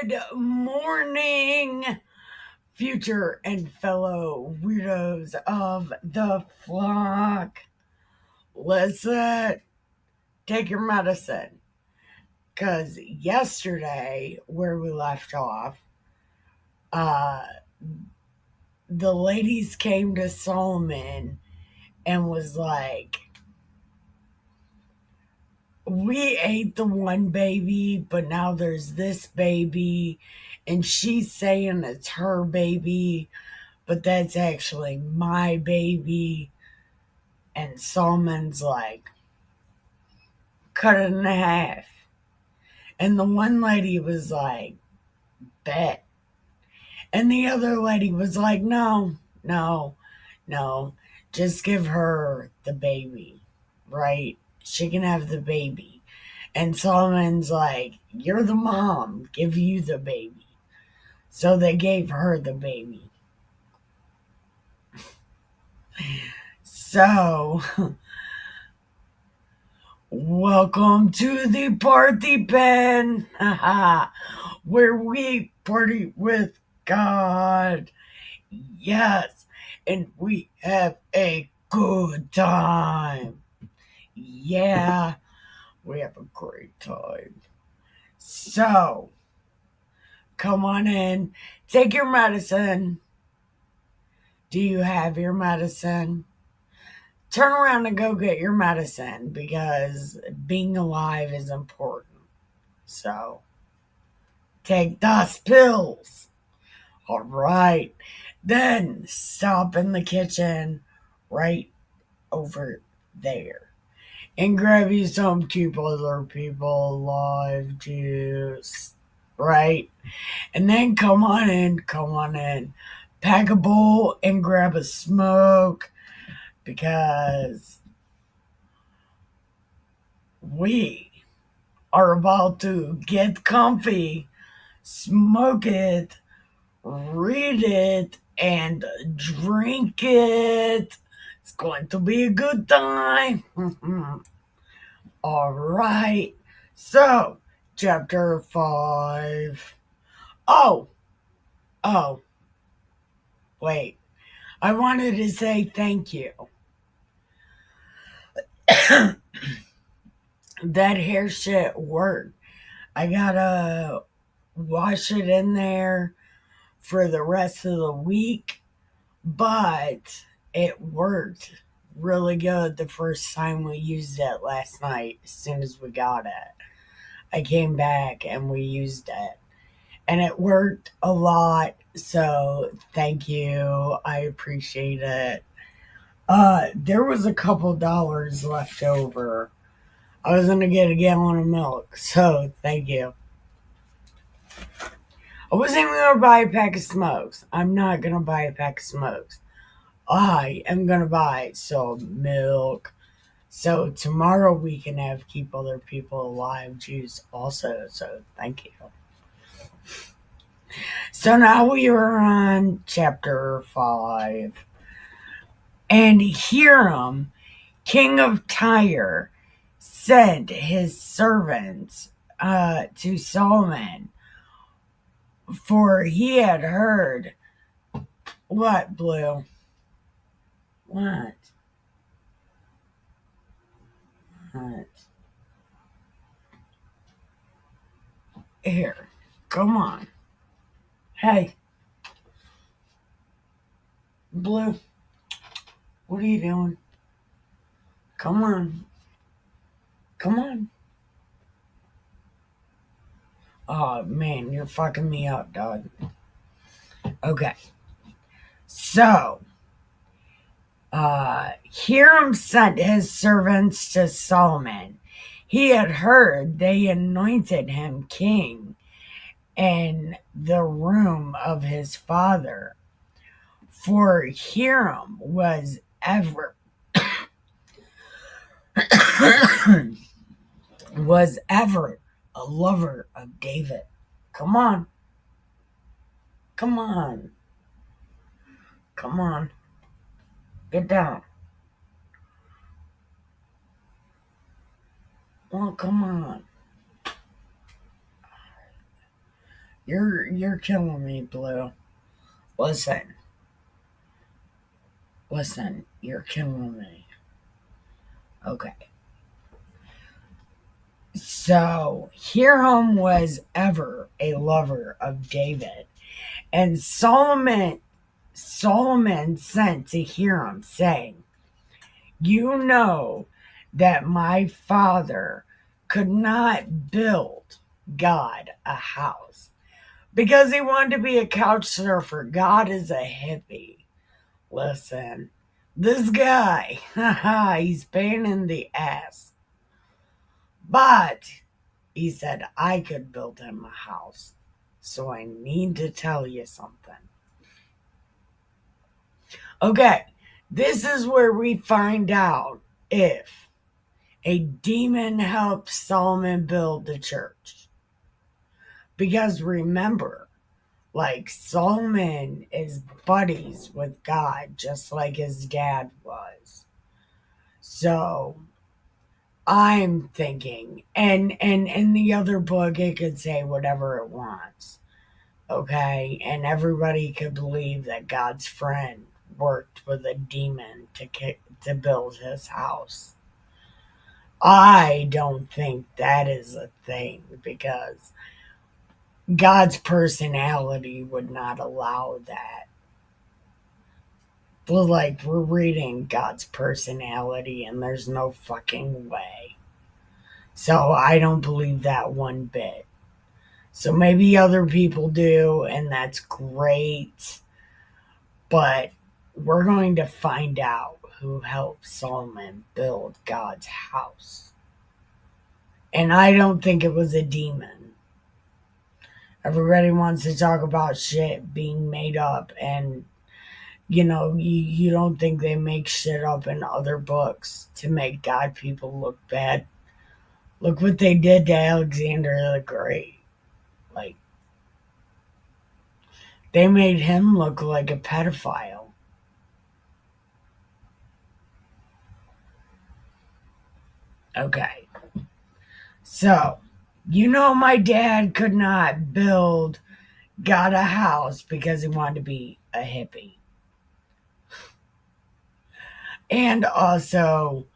Good morning, future and fellow weirdos of the flock. Listen, take your medicine. Because yesterday, where we left off, uh, the ladies came to Solomon and was like, we ate the one baby, but now there's this baby. And she's saying it's her baby, but that's actually my baby. And Solomon's like, cut it in half. And the one lady was like, bet. And the other lady was like, no, no, no, just give her the baby, right? She can have the baby. And Solomon's like, you're the mom, give you the baby. So they gave her the baby. So, welcome to the party pen, where we party with God. Yes, and we have a good time. Yeah, we have a great time. So, come on in, take your medicine. Do you have your medicine? Turn around and go get your medicine because being alive is important. So, take those pills. All right. Then stop in the kitchen right over there and grab you some Keep Other People Alive juice. Right? And then come on in. Pack a bowl and grab a smoke because we are about to get comfy, smoke it, read it, and drink it. It's going to be a good time. All right. So, chapter 5. Oh, oh, wait. I wanted to say thank you. That hair shit worked. I gotta wash it in there for the rest of the week, but it worked really good the first time we used it last night. As soon as we got it, I came back and we used it, and it worked a lot. So thank you, I appreciate it. There was a couple dollars left over. I was gonna get a gallon of milk, so thank you. I wasn't even gonna buy a pack of smokes. I'm not gonna buy a pack of smokes. I am gonna buy some milk. So tomorrow we can have Keep Other People Alive juice also. So thank you. So now we are on chapter 5. And Hiram, king of Tyre, sent his servants to Solomon, for he had heard. What, Blue? What? What? Here, come on. Hey, Blue, what are you doing? Come on. Come on. Oh, man, you're fucking me up, dog. Okay. So, Hiram sent his servants to Solomon. He had heard they anointed him king in the room of his father, for Hiram was ever was ever a lover of David. Come on. Come on. Come on. Get down. Well, come on. You're killing me, Blue. Listen, you're killing me. Okay. So Hiram was ever a lover of David, and Solomon sent to Hiram, saying, "You know that my father could not build God a house because he wanted to be a couch surfer. God is a hippie." Listen, this guy, he's pain in the ass. But he said I could build him a house. So I need to tell you something. Okay, this is where we find out if a demon helped Solomon build the church. Because remember, like Solomon is buddies with God, just like his dad was. So I'm thinking, and in the other book, it could say whatever it wants, okay? And everybody could believe that God's friend worked with a demon to build his house. I don't think that is a thing because God's personality would not allow that. Well, like, we're reading God's personality, and there's no fucking way. So I don't believe that one bit. So maybe other people do, and that's great. But we're going to find out who helped Solomon build God's house. And I don't think it was a demon. Everybody wants to talk about shit being made up, and you don't think they make shit up in other books to make God people look bad. Look what they did to Alexander the Great. Like, they made him look like a pedophile. Okay. So, my dad could not build God a house because he wanted to be a hippie. And also,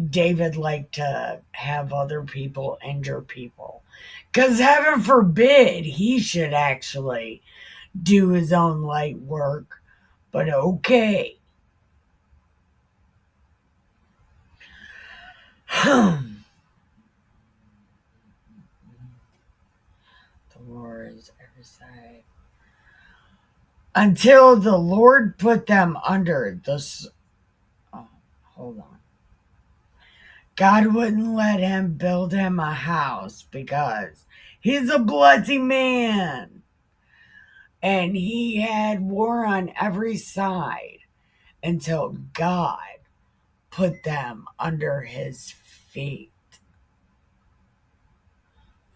David liked to have other people injure people. Because heaven forbid he should actually do his own light work. But okay. The Lord is every side. Until the Lord put them under the... Oh, hold on. God wouldn't let him build him a house because he's a bloody man. And he had war on every side until God put them under his feet.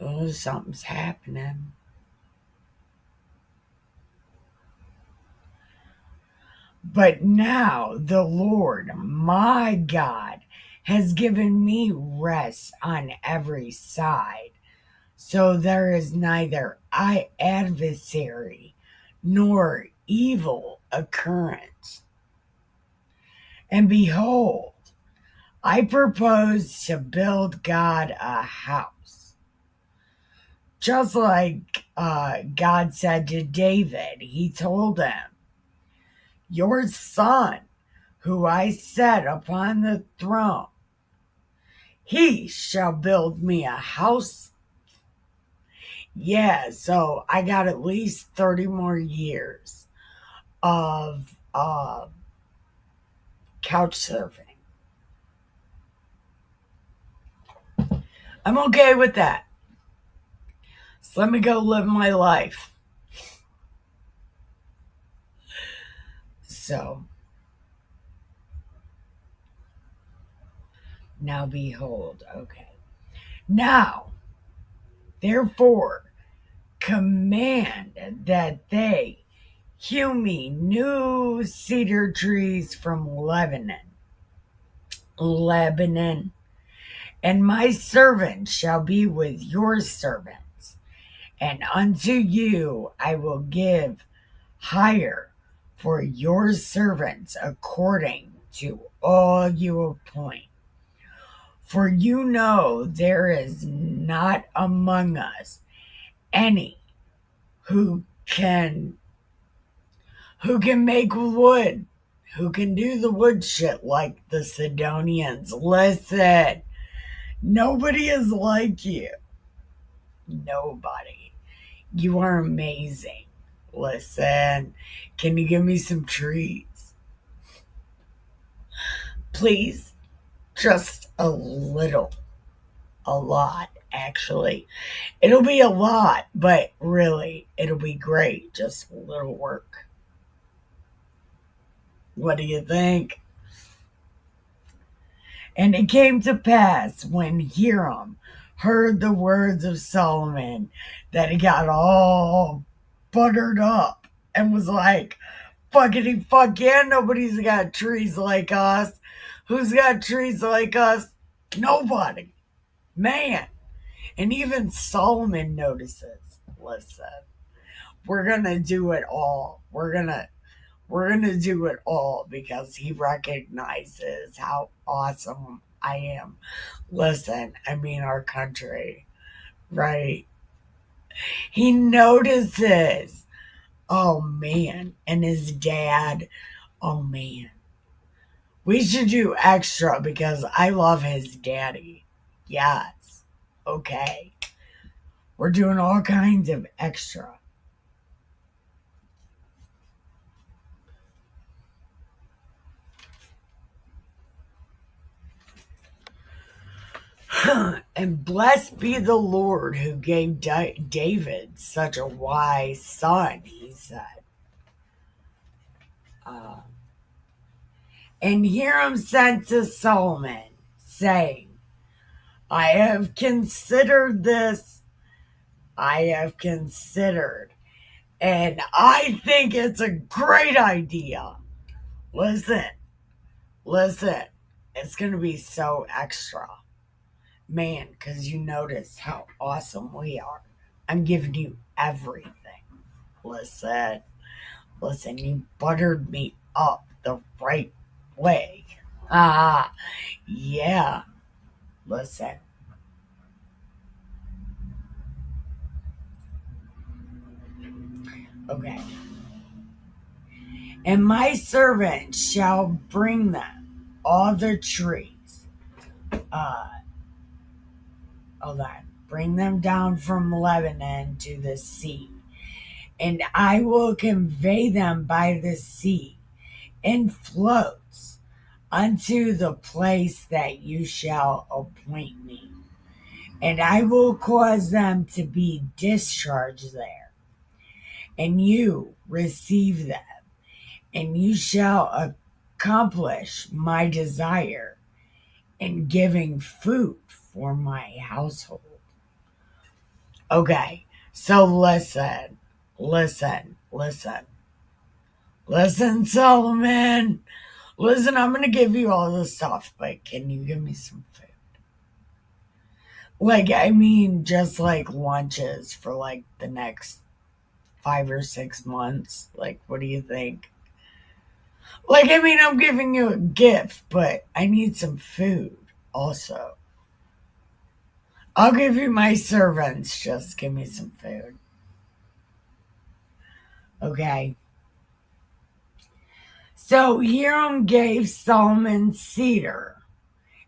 Oh, something's happening. But now the Lord, my God, has given me rest on every side. So there is neither adversary nor evil occurrence. And behold, I propose to build God a house. Just like God said to David, he told him, "Your son, who I set upon the throne, he shall build me a house." Yeah, so I got at least 30 more years of couch surfing. I'm okay with that. So let me go live my life. So, now behold, okay. Now, therefore, command that they hew me new cedar trees from Lebanon, and my servant shall be with your servants, and unto you I will give hire for your servants according to all you appoint. For you know there is not among us any who can make wood, who can do the wood shit like the Sidonians. Listen, nobody is like you. Nobody. You are amazing. Listen, can you give me some trees? Please, just a little. A lot, actually. It'll be a lot, but really, it'll be great. Just a little work. What do you think? And it came to pass when Hiram heard the words of Solomon that he got all buttered up and was like, fuckity fuck yeah, nobody's got trees like us. Who's got trees like us? Nobody. Man. And even Solomon notices, listen, we're gonna do it all. We're gonna do it all because he recognizes how awesome I am. Listen, I mean our country, right? He notices. Oh man. And his dad, oh man. We should do extra because I love his daddy. Yes. Okay. We're doing all kinds of extra. And blessed be the Lord who gave David such a wise son, he said. And Hiram sent to Solomon, saying, I have considered this, I have considered, and I think it's a great idea. Listen, listen, it's going to be so extra. Man, because you notice how awesome we are. I'm giving you everything. Listen, you buttered me up the right way. Ah, yeah. Listen. Okay. And my servant shall bring them all the trees. Hold on. Bring them down from Lebanon to the sea. And I will convey them by the sea in floats unto the place that you shall appoint me. And I will cause them to be discharged there. And you receive them, and you shall accomplish my desire in giving food for my household. Okay, so listen, Solomon. Listen, I'm going to give you all the stuff, but can you give me some food? Like, I mean, just like lunches for like the next 5 or 6 months. Like, what do you think? Like, I mean, I'm giving you a gift, but I need some food also. I'll give you my servants. Just give me some food. Okay. So Hiram gave Solomon cedar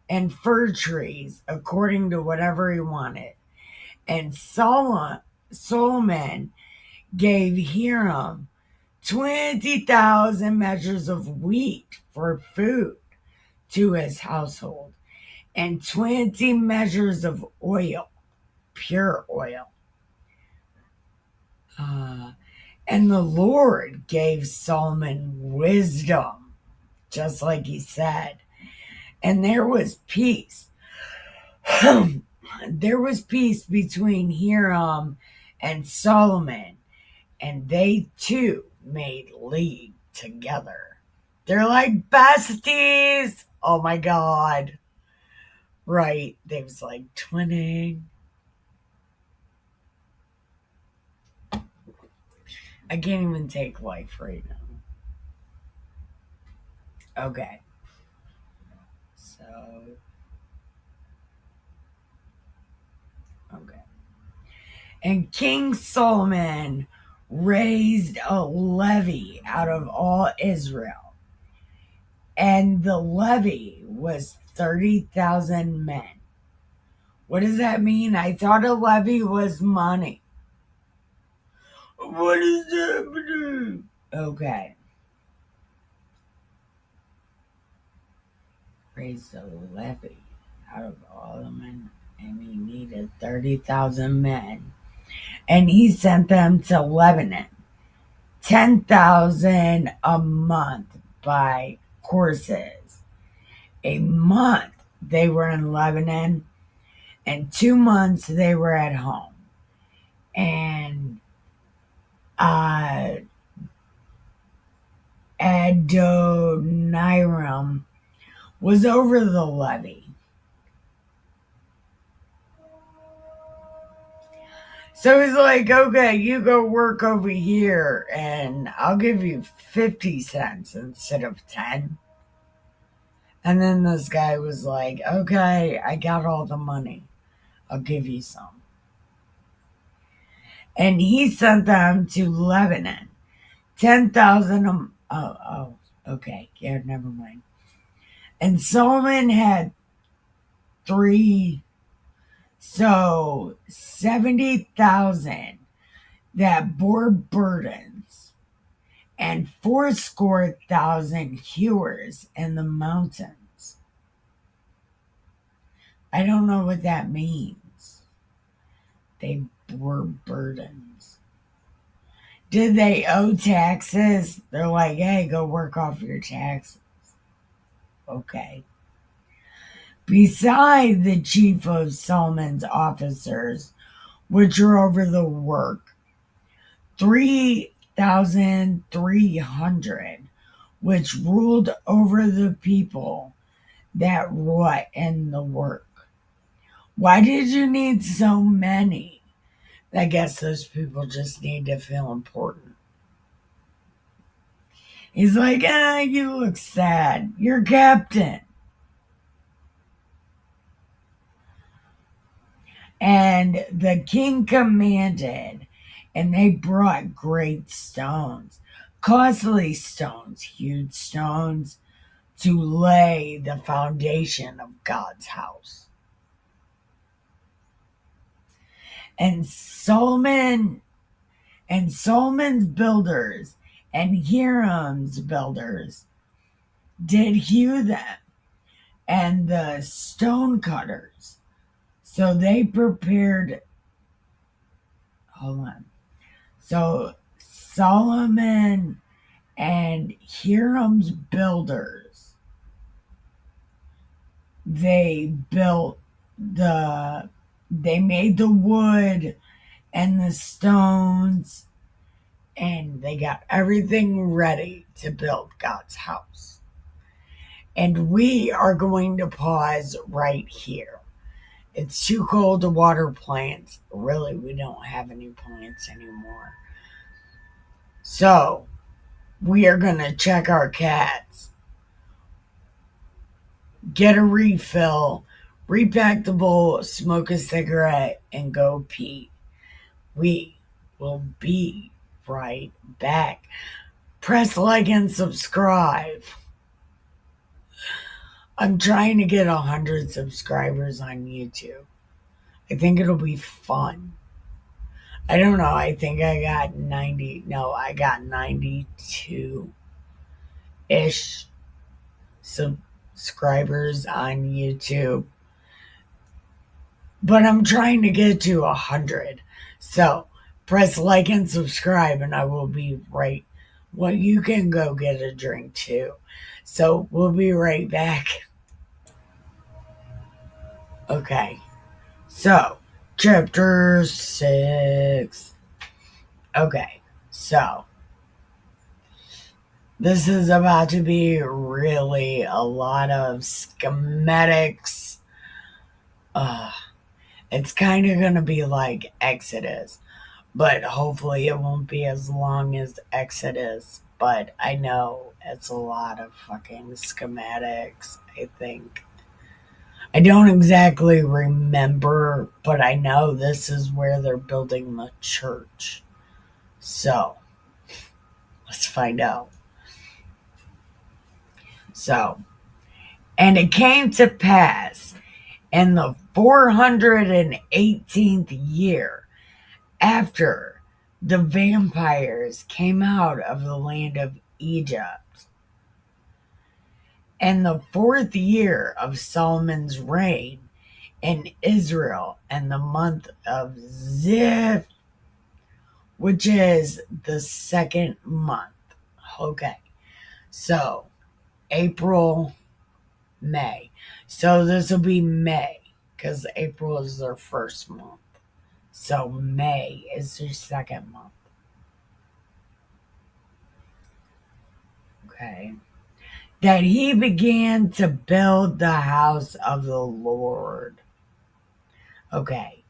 and fir trees according to whatever he wanted. And Solomon gave Hiram 20,000 measures of wheat for food to his household, and 20 measures of oil, pure oil. And the Lord gave Solomon wisdom, just like he said. And there was peace. There was peace between Hiram and Solomon, and they too made league together. They're like besties. Oh my God. Right. They was like twinning. I can't even take life right now. Okay. So, okay. And King Solomon raised a levy out of all Israel, and the levy was 30,000 men. What does that mean? I thought a levy was money. What is happening? Okay. Raised a levy out of all the men, and he needed 30,000 men. And he sent them to Lebanon, 10,000 a month by courses. A month they were in Lebanon, and 2 months they were at home. And Adoniram was over the levy. So he's like, okay, you go work over here and I'll give you 50 cents instead of 10. And then this guy was like, okay, I got all the money. I'll give you some. And he sent them to Lebanon. 10,000. Okay. Yeah, never mind. And Solomon had 3, so 70,000 that bore burdens, and 80,000 hewers in the mountains. I don't know what that means. They bore burdens. Did they owe taxes? They're like, hey, go work off your taxes. Okay. Beside the chief of Solomon's officers, which are over the work, 3,300, which ruled over the people that wrought in the work. Why did you need so many? I guess those people just need to feel important. He's like, you look sad. You're captain. And the king commanded, and they brought great stones, costly stones, huge stones, to lay the foundation of God's house. And Solomon's builders and Hiram's builders did hew them, and the stone cutters. So they prepared. Hold on. So Solomon and Hiram's builders, they made the wood and the stones, and they got everything ready to build God's house. And we are going to pause right here. It's too cold to water plants. Really, we don't have any plants anymore. So, we are going to check our cats, get a refill, repack the bowl, smoke a cigarette, and go pee. We will be right back. Press like and subscribe. I'm trying to get 100 subscribers on YouTube. I think it'll be fun. I don't know. I think I got 90. No, I got 92-ish subscribers on YouTube. But I'm trying to get to 100. So press like and subscribe, and I will be right. Well, you can go get a drink too. So we'll be right back. Okay. So, chapter 6. Okay. So, this is about to be really a lot of schematics. It's kind of going to be like Exodus. But hopefully it won't be as long as Exodus. But I know it's a lot of fucking schematics, I think. I don't exactly remember, but I know this is where they're building the church. So, let's find out. So, and it came to pass in the 418th year after the vampires came out of the land of Egypt, and the 4th year of Solomon's reign in Israel, and the month of Ziph, which is the 2nd month. Okay, so April, May. So this will be May because April is their first month. So May is their 2nd month. Okay. That he began to build the house of the Lord. Okay.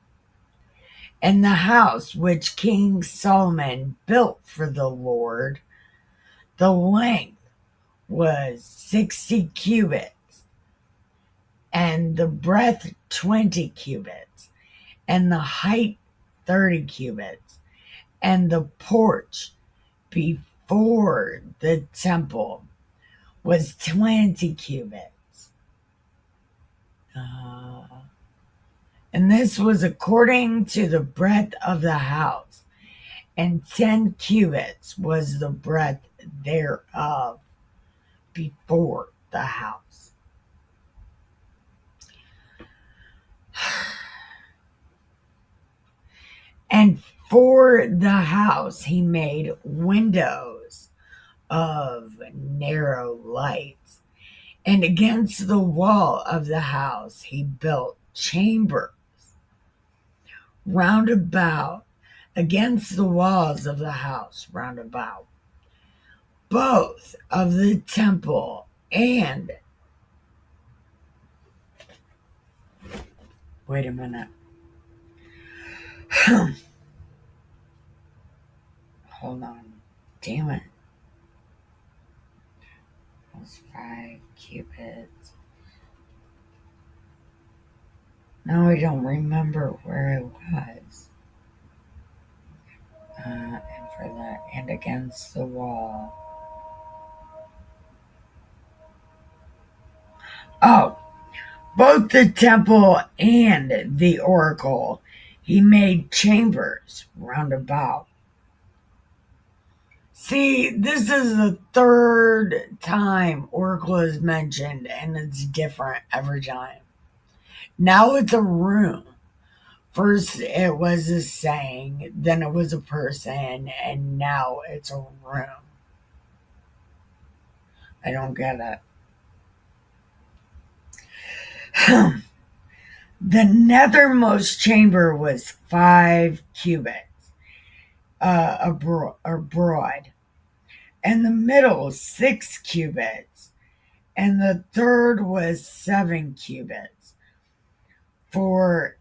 And the house which King Solomon built for the Lord, the length was 60 cubits, and the breadth 20 cubits, and the height 30 cubits, and the porch before the temple was 20 cubits. And this was according to the breadth of the house, and 10 cubits was the breadth thereof before the house. And for the house he made windows of narrow lights, and against the wall of the house he built chambers round about, against the walls of the house round about, both of the temple and, wait a minute, hold on, damn it, it was 5 cubits. Now I don't remember where it was. And for that, and against the wall. Oh, both the temple and the oracle he made chambers round about. See, this is the 3rd time oracle is mentioned, and it's different every time. Now it's a room. First it was a saying, then it was a person, and now it's a room. I don't get it. The nethermost chamber was 5 cubits broad, and the middle 6 cubits, and the third was 7 cubits. For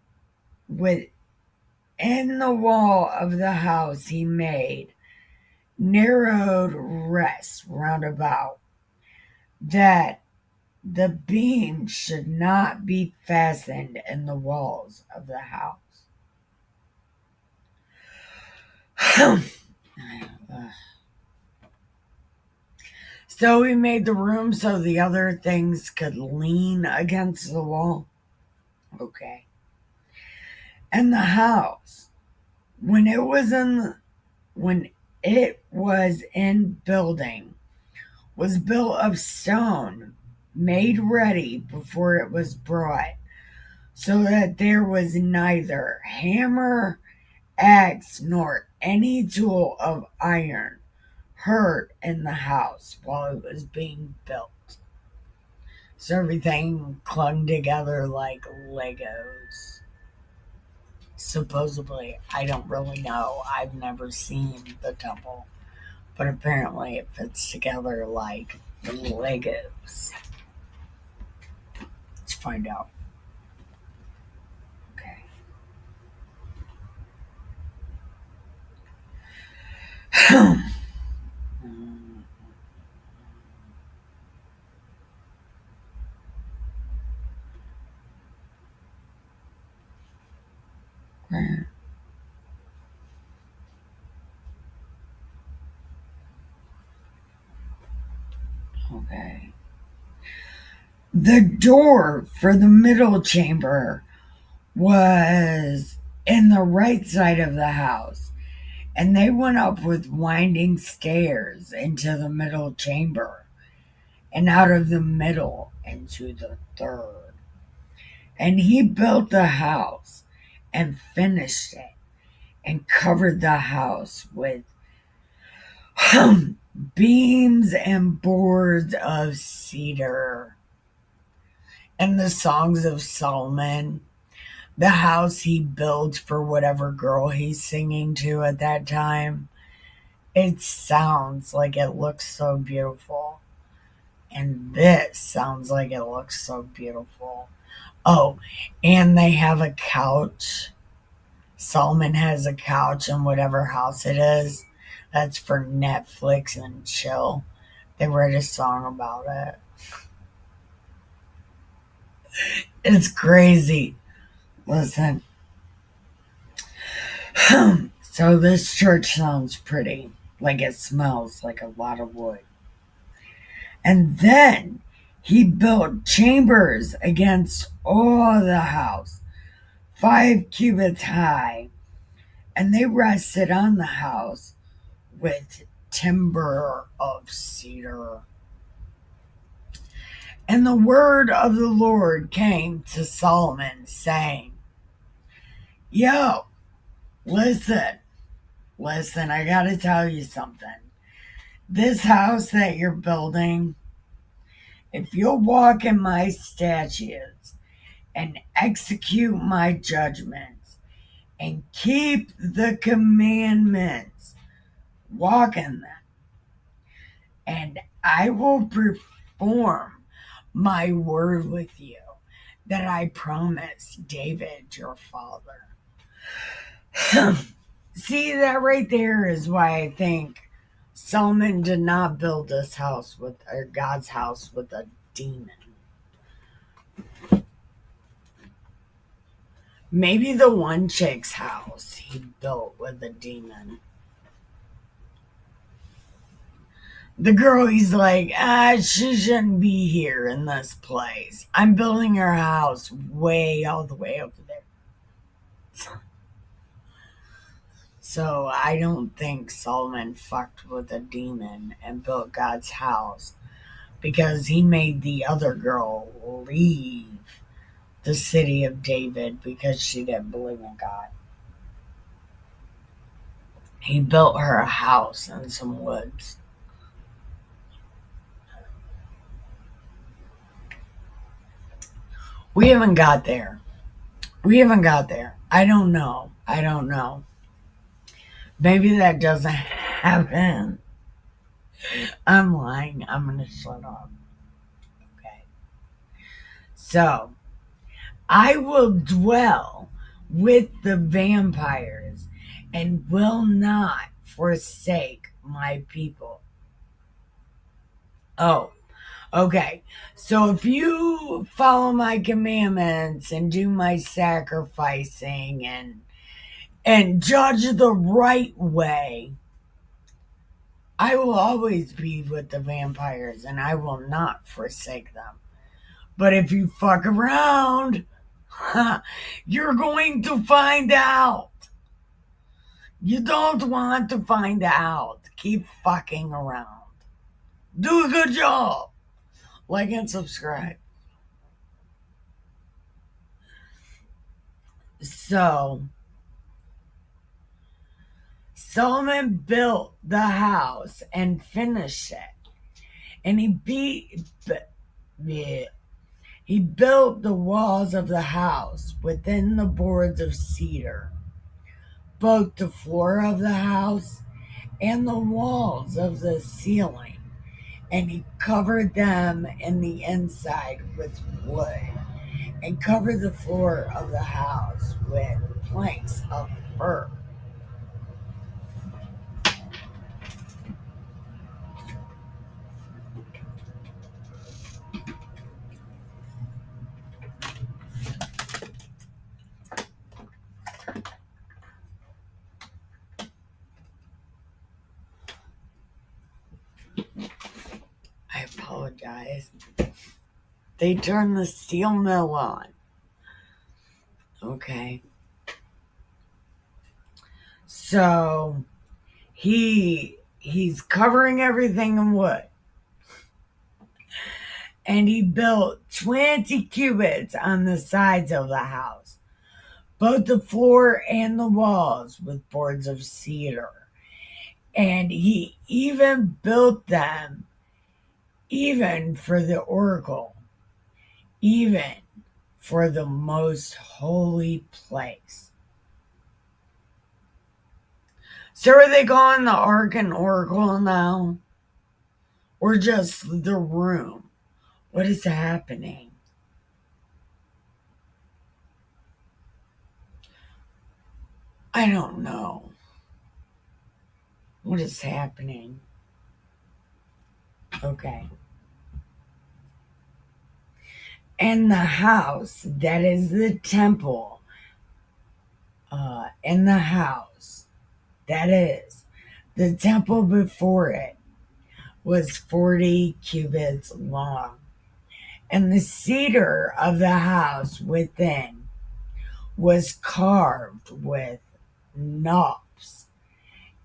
within the wall of the house he made narrowed rests round about, that the beam should not be fastened in the walls of the house. So he made the room so the other things could lean against the wall. Okay. And the house, when it was in building, was built of stone, made ready before it was brought, so that there was neither hammer, axe, nor any tool of iron heard in the house while it was being built. So everything clung together like Legos. Supposedly, I don't really know. I've never seen the temple, but apparently it fits together like Legos. Let's find out. Okay. Okay. The door for the middle chamber was in the right side of the house, and they went up with winding stairs into the middle chamber and out of the middle into the third. And he built the house and finished it and covered the house with beams and boards of cedar. And the songs of Solomon, the house he builds for whatever girl he's singing to at that time, it sounds like it looks so beautiful. And this sounds like it looks so beautiful. Oh, and they have a couch. Solomon has a couch in whatever house it is. That's for Netflix and chill. They wrote a song about it. It's crazy. Listen. So this church sounds pretty. Like it smells like a lot of wood. And then he built chambers against all the house, 5 cubits high, and they rested on the house with timber of cedar. And the word of the Lord came to Solomon, saying, Yo, listen, I gotta tell you something. This house that you're building, if you'll walk in my statutes and execute my judgments and keep the commandments, walk in them, and I will perform my word with you that I promised David your father. See, that right there is why I think Solomon did not build this house or God's house with a demon. Maybe the one chick's house he built with a demon. The girl, he's like, she shouldn't be here in this place. I'm building her house all the way over there. So I don't think Solomon fucked with a demon and built God's house because he made the other girl leave the city of David because she didn't believe in God. He built her a house in some woods. We haven't got there. I don't know. Maybe that doesn't happen. I'm lying. I'm going to shut up. Okay. So, I will dwell with the vampires and will not forsake my people. Oh, okay. So if you follow my commandments and do my sacrificing and judge the right way, I will always be with the vampires and I will not forsake them. But if you fuck around, you're going to find out. You don't want to find out. Keep fucking around. Do a good job. Like and subscribe. So, Solomon built the house and finished it. And he built the walls of the house within the boards of cedar, both the floor of the house and the walls of the ceiling, and he covered them in the inside with wood, and covered the floor of the house with planks of fir. apologize. They turned the steel mill on. Okay. So he's covering everything in wood. And he built 20 cubits on the sides of the house, both the floor and the walls with boards of cedar. And he even built them even for the oracle, even for the most holy place. So are they calling the ark an oracle now? Or just the room? What is happening? I don't know. What is happening? Okay. And the house that is the temple, and the house that is the temple before it was 40 cubits long. And the cedar of the house within was carved with knops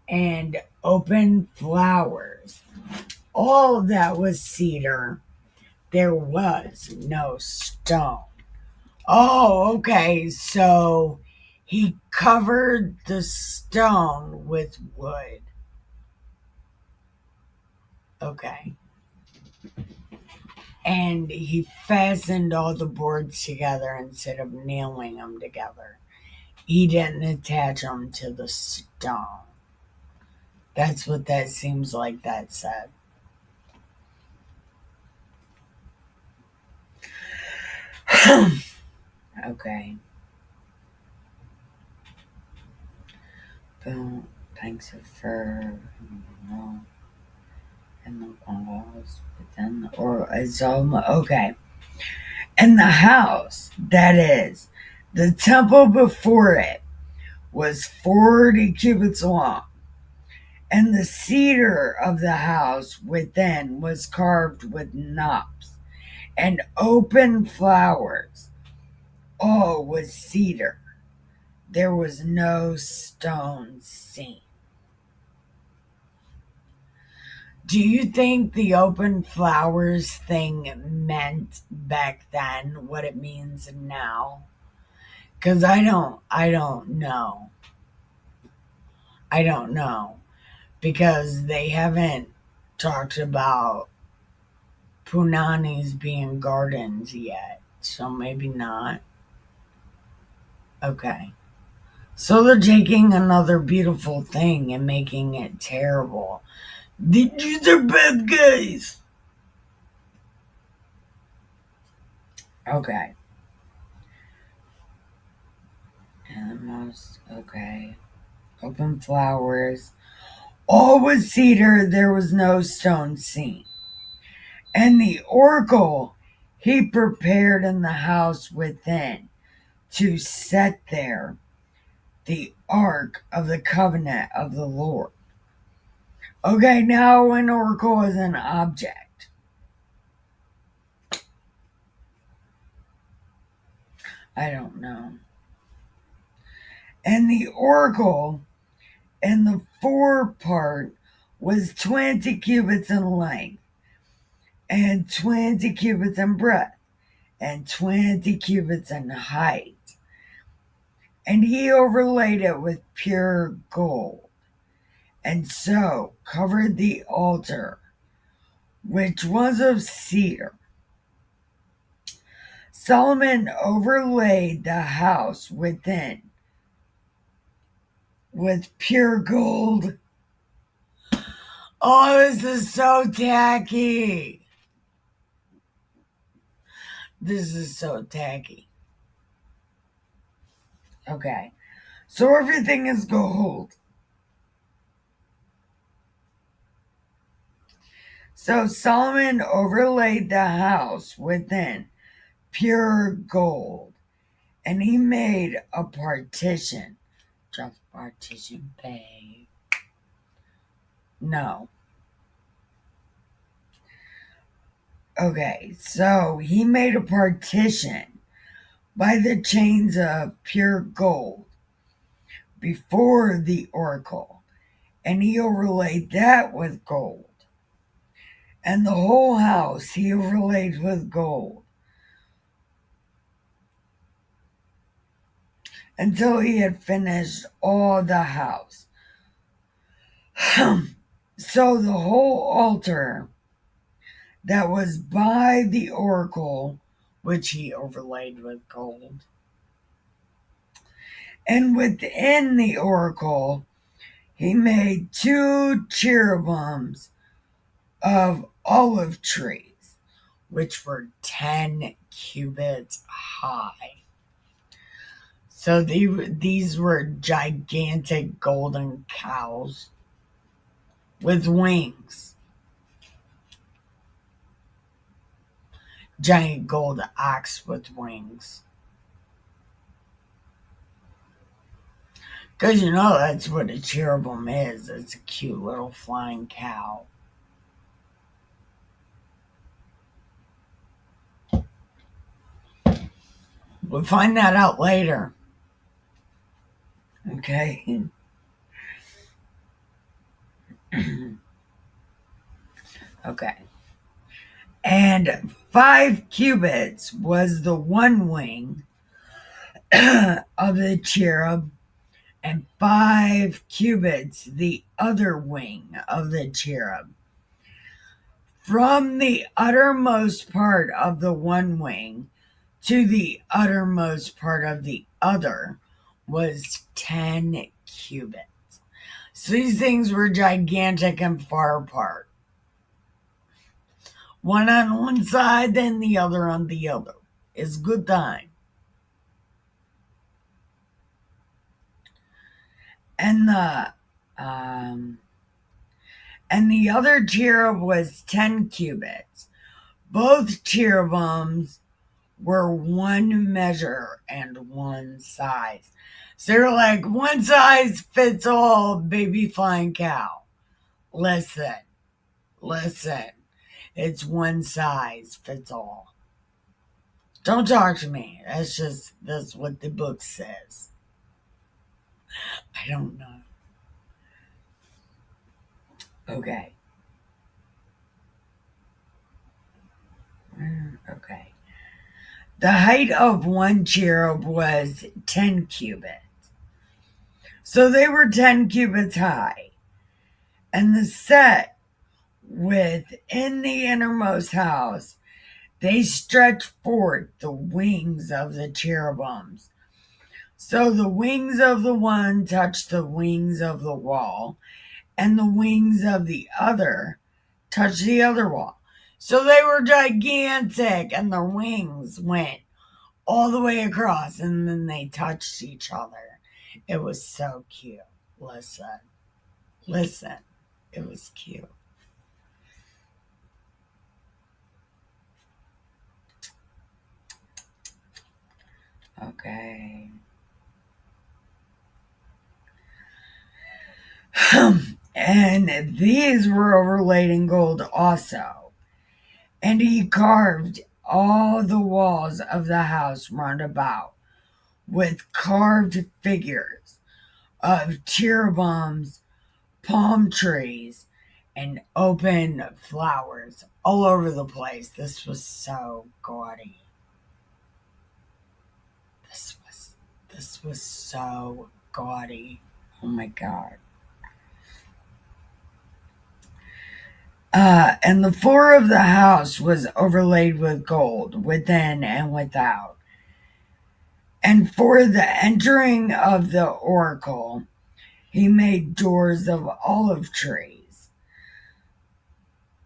and open flowers. All that was cedar. There was no stone. Oh, okay. So he covered the stone with wood. Okay. And he fastened all the boards together instead of nailing them together. He didn't attach them to the stone. That's what that seems like that said. Okay. Boom. Planks of fir. And the walls. But then, or it's all, okay. And the house, that is, the temple before it, was 40 cubits long. And the cedar of the house within was carved with knops and open flowers. All was cedar. There was no stone seen. Do you think the open flowers thing meant back then what it means now? Because I don't know. I don't know. Because they haven't talked about punanis being gardens yet. So maybe not. Okay. So they're taking another beautiful thing and making it terrible. These are bad guys. Okay. And most, okay. Open flowers. All was cedar, there was no stone seen. And the oracle he prepared in the house within to set there the ark of the covenant of the Lord. Okay, now an oracle is an object. I don't know. And the oracle in the forepart was 20 cubits in length, and 20 cubits in breadth, and 20 cubits in height. And he overlaid it with pure gold, and so covered the altar, which was of cedar. Solomon overlaid the house within with pure gold. Oh, this is so tacky. This is so tacky. Okay. So everything is gold. So Solomon overlaid the house within pure gold, and he made a partition. Just partition pay. No. Okay, so he made a partition by the chains of pure gold before the oracle, and he overlaid that with gold. And the whole house he overlaid with gold until he had finished all the house. So the whole altar that was by the oracle, which he overlaid with gold, and within the oracle he made 2 cherubims of olive trees, which were 10 cubits high. So these were gigantic golden cows with wings. Giant gold ox with wings. Because you know that's what a cherubim is. It's a cute little flying cow. We'll find that out later. Okay. Okay. And 5 cubits was the one wing of the cherub, and 5 cubits the other wing of the cherub. From the uttermost part of the one wing to the uttermost part of the other was 10 cubits. So these things were gigantic and far apart. One on one side, then the other on the other. It's good time. And the other cherub was 10 cubits. Both cherubims were one measure and one size. So they're like, one size fits all, baby flying cow. Listen. It's one size fits all. Don't talk to me. That's what the book says. I don't know. Okay. Okay. The height of one cherub was 10 cubits. So they were 10 cubits high. And the set within the innermost house, they stretched forth the wings of the cherubims. So the wings of the one touched the wings of the wall, and the wings of the other touched the other wall. So they were gigantic, and their wings went all the way across, and then they touched each other. It was so cute. Listen. It was cute. Okay. And these were overlaid in gold also. And he carved all the walls of the house round about with carved figures of cherubims, palm trees, and open flowers all over the place. This was so gaudy. This was so gaudy. Oh my God. And the floor of the house was overlaid with gold within and without. And for the entering of the oracle, he made doors of olive trees.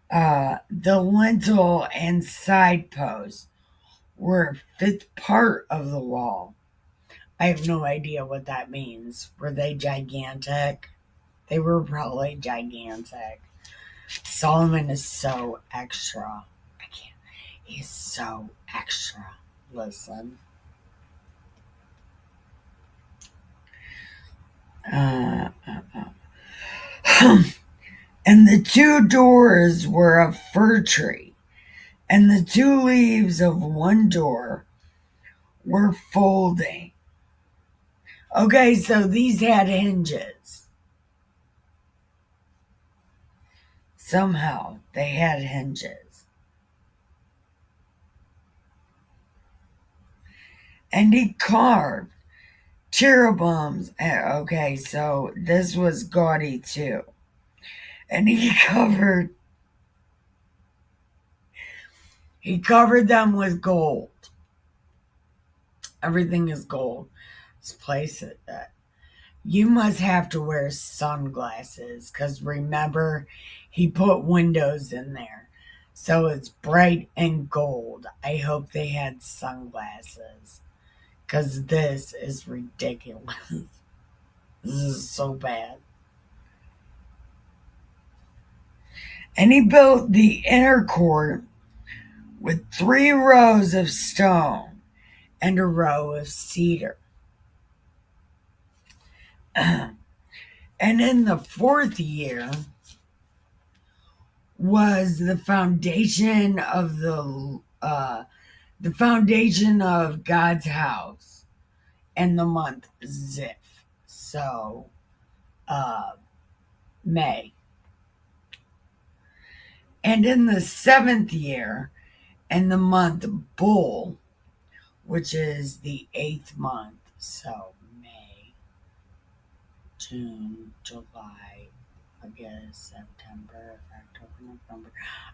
The lintel and side posts were a fifth part of the wall. I have no idea what that means. Were they gigantic? They were probably gigantic. Solomon is so extra. I can't. He's so extra. Listen. And the 2 doors were of fir tree, and the two leaves of one door were folding. Okay, so these had hinges. Somehow they had hinges. And he carved cherubims. Okay, so this was gaudy too. And he covered them with gold. Everything is gold. Let's place it. You must have to wear sunglasses because remember, he put windows in there. So it's bright and gold. I hope they had sunglasses because this is ridiculous. This is so bad. And he built the inner court with 3 rows of stone and a row of cedar. And in the 4th year was the foundation of the foundation of God's house, and the month Ziph. So, May. And in the 7th year, and the month Bull, which is the 8th month. So, May, June, July, August, September, October, November.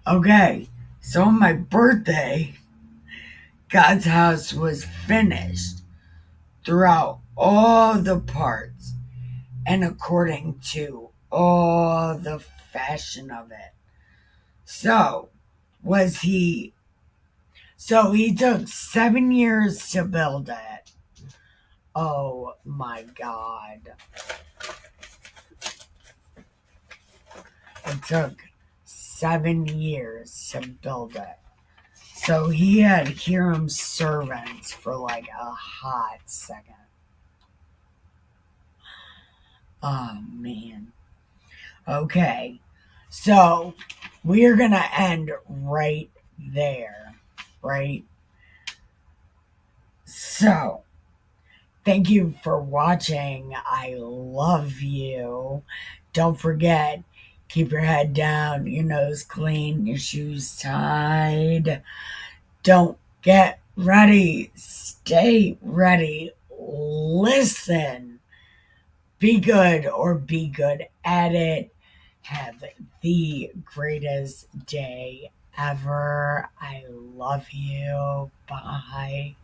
Okay, so on my birthday, God's house was finished throughout all the parts and according to all the fashion of it. So he took 7 years to build it. Oh my God. It took 7 years to build it. So he had Hiram's servants for like a hot second. Oh man. Okay. So we're going to end right there. Right? So thank you for watching. I love you. Don't forget, keep your head down, your nose clean, your shoes tied. Don't get ready. Stay ready. Listen. Be good or be good at it. Have the greatest day ever. I love you. Bye.